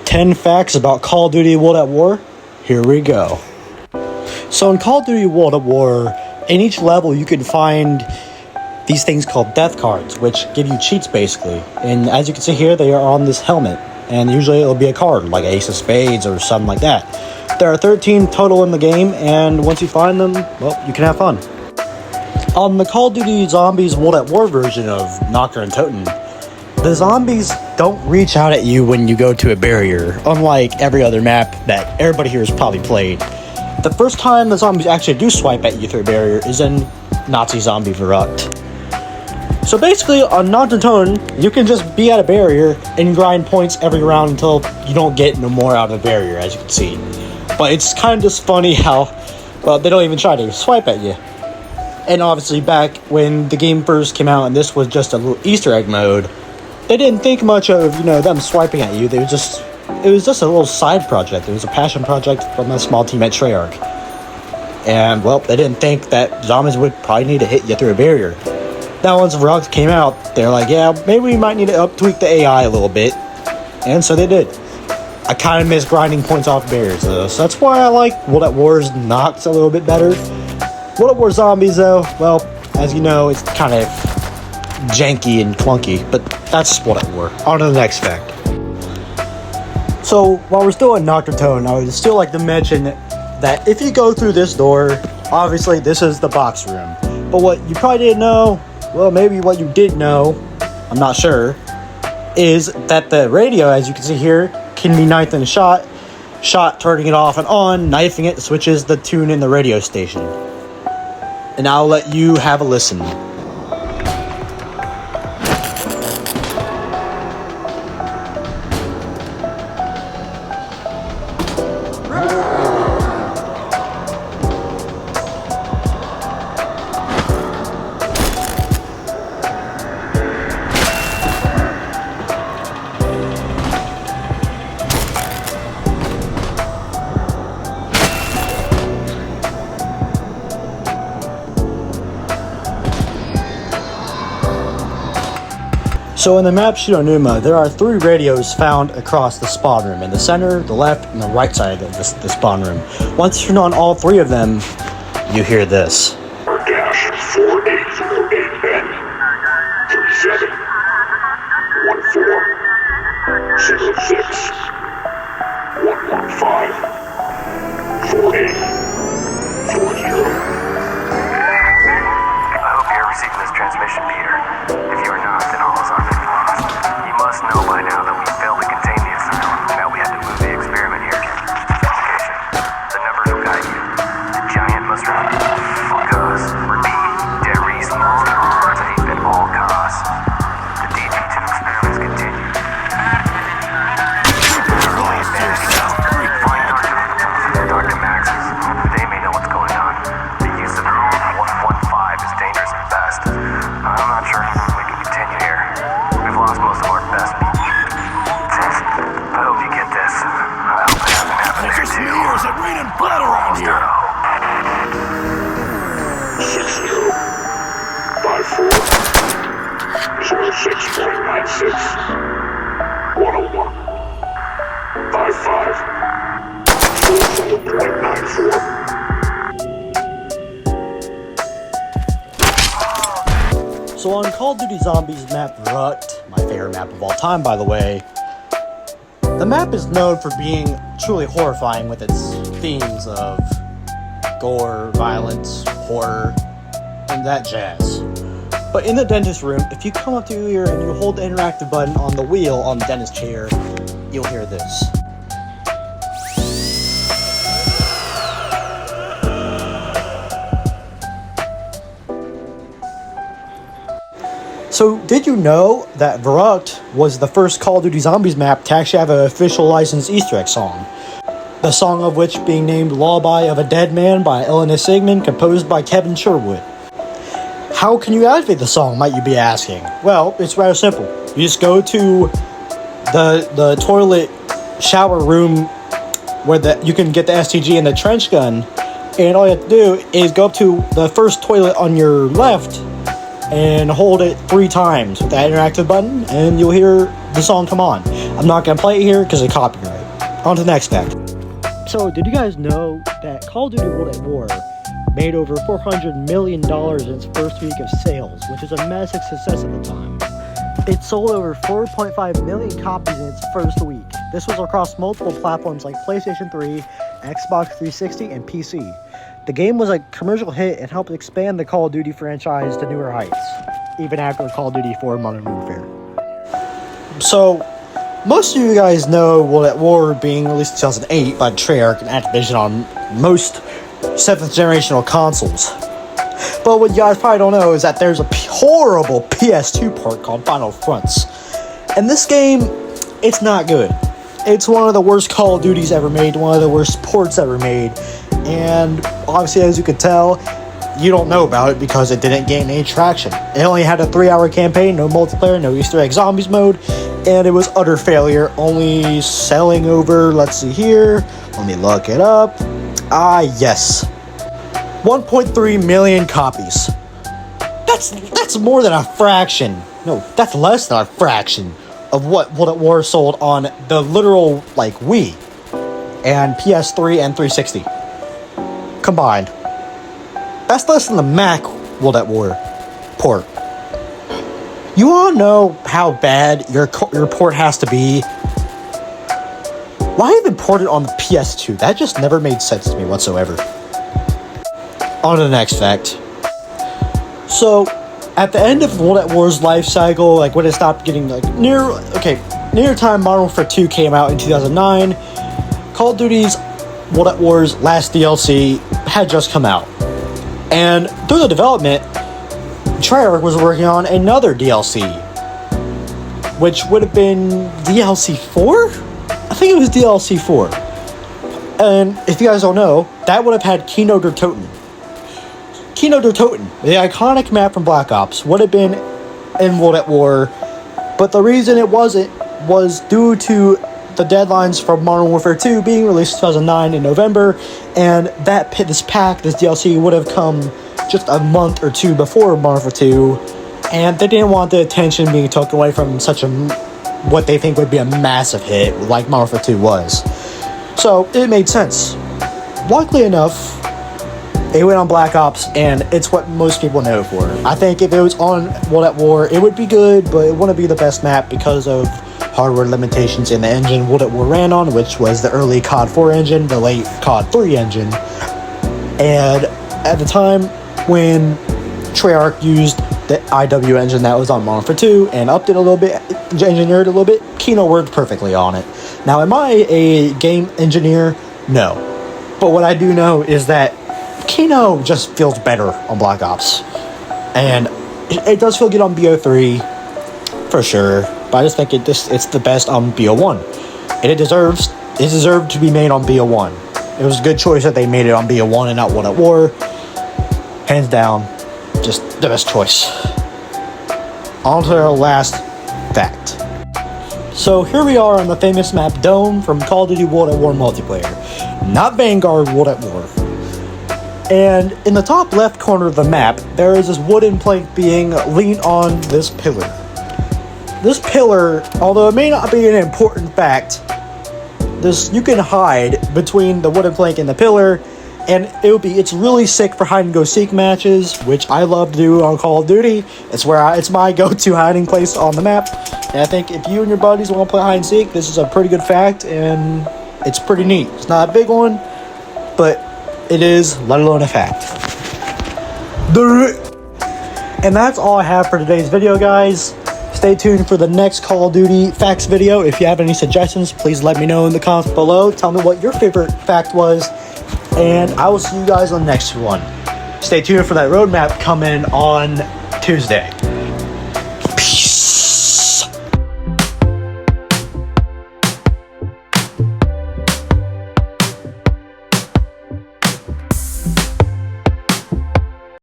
10 facts about Call of Duty World at War. Here we go. So in Call of Duty World at War, in each level you can find these things called death cards, which give you cheats basically. And as you can see here, they are on this helmet. And usually it'll be a card, like Ace of Spades or something like that. There are 13 total in the game, and once you find them, well, you can have fun. On the Call of Duty Zombies World at War version of Nocturne and Toten, the zombies don't reach out at you when you go to a barrier, unlike every other map that everybody here has probably played. The first time the zombies actually do swipe at you through a barrier is in Nazi Zombie Verrückt. So basically, on Nocturne and Toten, you can just be at a barrier and grind points every round until you don't get no more out of the barrier, as you can see. But it's kind of just funny how, well, they don't even try to swipe at you. And obviously back when the game first came out and this was just a little Easter egg mode, they didn't think much of, them swiping at you. It was just a little side project. It was a passion project from a small team at Treyarch. And, well, they didn't think that zombies would probably need to hit you through a barrier. Now, once Verrückt came out, they're like, yeah, maybe we might need to tweak the AI a little bit. And so they did. I kind of miss grinding points off barriers, though. So that's why I like World at War's Nox a little bit better. World at War Zombies, though, well, as you know, it's kind of janky and clunky. But that's World at War. On to the next fact. So, while we're still in Nocturne and Toten, I would still like to mention that if you go through this door, obviously this is the box room. But what you probably didn't know, well, maybe what you did know, I'm not sure, is that the radio, as you can see here, can be knifed in a shot, turning it off and on, knifing it switches the tune in the radio station. And I'll let you have a listen. So in the map Shidonuma, there are 3 radios found across the spawn room, in the center, the left, and the right side of the spawn room. Once you turn on all 3 of them, you hear this. Dash 4848N 37 14 06 115 48 40. I hope you're receiving this transmission, Peter. If you are not, then all is already lost. You must know by now that we failed to contain the asylum. Now we have to move the experiment here. Location. The numbers will guide you. The giant must run. Because, repeat, very small safe at all costs. The DG2 experiments continue. Find Dr. Max's. They may know what's going on. The use of Room 115 is dangerous at best. I'm not sure we can continue here. We've lost most of our best people. I hope you get this. I hope it doesn't happen here too. Smears and raining blood around here. 60 54 06.96 101 55 44.94. So on Call of Duty Zombies map Verrückt, my favorite map of all time by the way, the map is known for being truly horrifying with its themes of gore, violence, horror, and that jazz. But in the dentist room, if you come up to here and you hold the interactive button on the wheel on the dentist chair, you'll hear this. So, did you know that Verrückt was the first Call of Duty Zombies map to actually have an official licensed Easter egg song? The song of which being named Lullaby of a Dead Man by Eleanor Sigmund, composed by Kevin Sherwood. How can you activate the song, might you be asking? Well, it's rather simple. You just go to the toilet shower room where you can get the STG and the trench gun, and all you have to do is go up to the first toilet on your left and hold it 3 times with that interactive button, and you'll hear the song come on. I'm not going to play it here because of copyright. On to the next fact. So, did you guys know that Call of Duty World at War made over $400 million in its first week of sales, which was a massive success at the time? It sold over 4.5 million copies in its first week. This was across multiple platforms like PlayStation 3, Xbox 360, and PC. The game was a commercial hit and helped expand the Call of Duty franchise to newer heights, even after Call of Duty 4 Modern Warfare. So, most of you guys know World at War being released in 2008 by Treyarch and Activision on most 7th generational consoles. But what you guys probably don't know is that there's a horrible PS2 port called Final Fronts. And this game, it's not good. It's one of the worst Call of Duties ever made, one of the worst ports ever made. And obviously, as you could tell, you don't know about it because it didn't gain any traction. It only had a 3-hour campaign, no multiplayer, no Easter egg zombies mode, and it was utter failure, only selling over, let's see here, let me look it up. Yes. 1.3 million copies. That's more than a fraction. No, that's less than a fraction of what World at War sold on the literal, Wii and PS3 and 360 combined. That's less than the Mac World at War port. You all know how bad your port has to be. Why even port it on the PS2? That just never made sense to me whatsoever. On to the next fact. So, at the end of World at War's life cycle, when it stopped getting near time Modern Warfare 2 came out in 2009, Call of Duty's World at War's last DLC had just come out. And through the development, Treyarch was working on another DLC, which would have been DLC 4? I think it was DLC 4. And if you guys don't know, that would have had Kino der Toten. Kino der Toten, the iconic map from Black Ops, would have been in World at War, but the reason it wasn't was due to the deadlines for Modern Warfare 2 being released in 2009 in November, and this DLC would have come just a month or two before Modern Warfare 2, and they didn't want the attention being taken away from such what they think would be a massive hit like Modern Warfare 2 was. So it made sense. Luckily enough, it went on Black Ops, and it's what most people know it for. I think if it was on World at War, it would be good, but it wouldn't be the best map because of hardware limitations in the engine World at War ran on, which was the early COD 4 engine, the late COD 3 engine. And at the time when Treyarch used the IW engine that was on Modern Warfare 2 and upped it a little bit, engineered it a little bit, Kino worked perfectly on it. Now, am I a game engineer? No. But what I do know is that Kino just feels better on Black Ops. And it does feel good on BO3, for sure. But I just think it's the best on BO1. And it deserved to be made on BO1. It was a good choice that they made it on BO1 and not World at War. Hands down, just the best choice. On to our last fact. So here we are on the famous map Dome from Call of Duty World at War multiplayer. Not Vanguard World at War. And in the top left corner of the map, there is this wooden plank being leaned on this pillar. This pillar, although it may not be an important fact, you can hide between the wooden plank and the pillar, and it's really sick for hide and go seek matches, which I love to do on Call of Duty. It's my go-to hiding place on the map. And I think if you and your buddies want to play hide and seek, this is a pretty good fact, and it's pretty neat. It's not a big one, but it is, let alone a fact. And that's all I have for today's video, guys. Stay tuned for the next Call of Duty facts video. If you have any suggestions, please let me know in the comments below. Tell me what your favorite fact was, and I will see you guys on the next one. Stay tuned for that roadmap coming on Tuesday.